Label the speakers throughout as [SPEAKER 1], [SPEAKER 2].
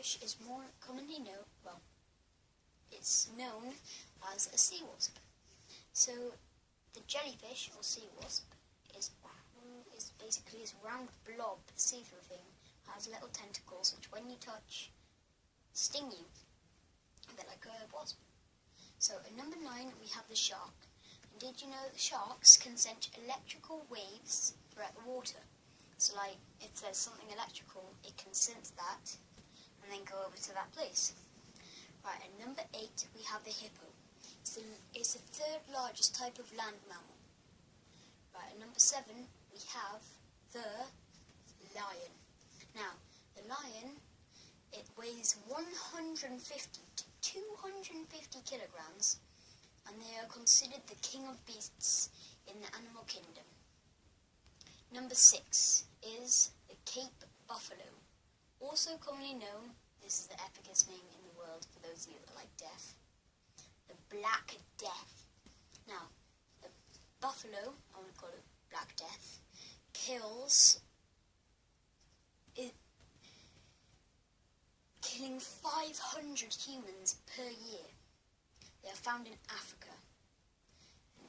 [SPEAKER 1] jellyfish is more commonly known, well, it's known as a sea wasp. So the jellyfish or sea wasp is basically this round blob, see-through thing, has little tentacles which when you touch sting you, a bit like a wasp. So at number 9 we have the shark. And did you know that sharks can send electrical waves throughout the water? So like if there's something electrical, it can sense that and then go over to that place. Right, at number 8 we have the hippo. It's the third largest type of land mammal. Right, at number 7 we have the lion. Now, the lion, it weighs 150 to 250 kilograms, and they are considered the king of beasts in the animal kingdom. Number 6 is the Cape buffalo, also commonly known, this is the epicest name in the world for those of you that like death, the Black Death. Now, the buffalo, I want to call it Black Death, killing 500 humans per year. They are found in Africa.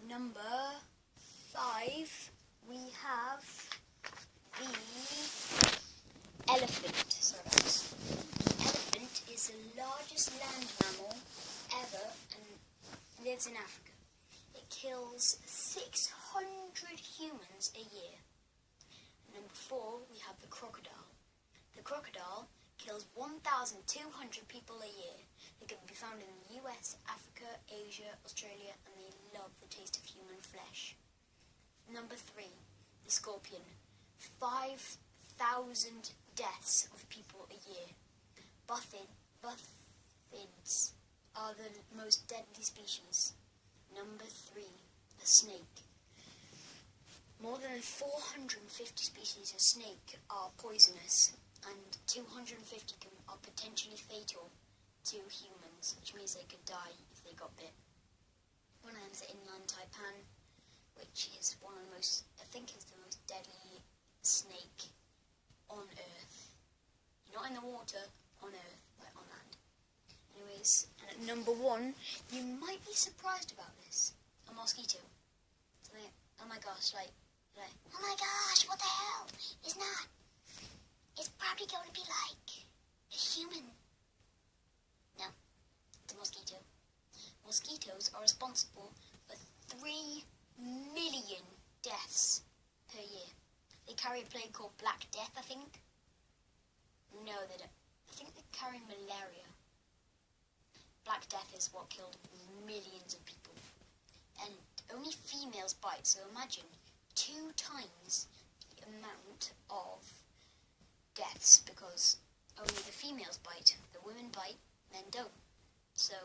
[SPEAKER 1] Number 5, we have the elephant. Sorry about this. The elephant is the largest land mammal ever and lives in Africa. It kills 600 humans a year. Number 4, we have the crocodile. The crocodile kills 1,200 people a year. They can be found in the US, Africa, Asia, Australia, and they love the taste of human flesh. Number 3, the scorpion. 5,000 deaths of people a year. Buffids are the most deadly species. Number 3, the snake. More than 450 species of snake are poisonous, and 250 are potentially fatal to humans, which means they could die if they got bit. One of them is the inland taipan, which is one of the most, I think is the most deadly snake on Earth. Not in the water, on Earth, like on land. Anyways, and at number 1, you might be surprised about this, a mosquito. So like, oh my gosh, like, oh my gosh, what the hell? It's not. It's probably going to be like a human. No, it's a mosquito. Mosquitoes are responsible for 3 million deaths per year. They carry a plague called Black Death, I think. No, they don't. I think they're carrying malaria. Black Death is what killed millions of people. And only females bite, so imagine 2 times the amount of deaths, because only the females bite, the women bite, men don't. So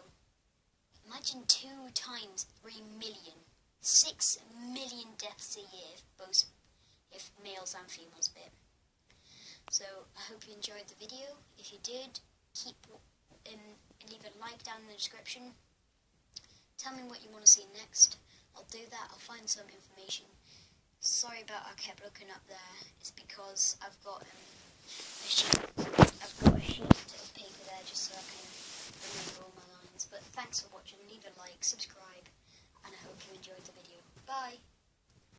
[SPEAKER 1] imagine 2 times 3 million, 6 million deaths a year, if males and females bit. So I hope you enjoyed the video. If you did, leave a like down in the description. Tell me what you want to see next. I'll do that. I'll find some information. Sorry about I kept looking up there. It's because I've got a sheet of paper there just so I can remember all my lines. But thanks for watching. Leave a like, subscribe, and I hope you enjoyed the video. Bye.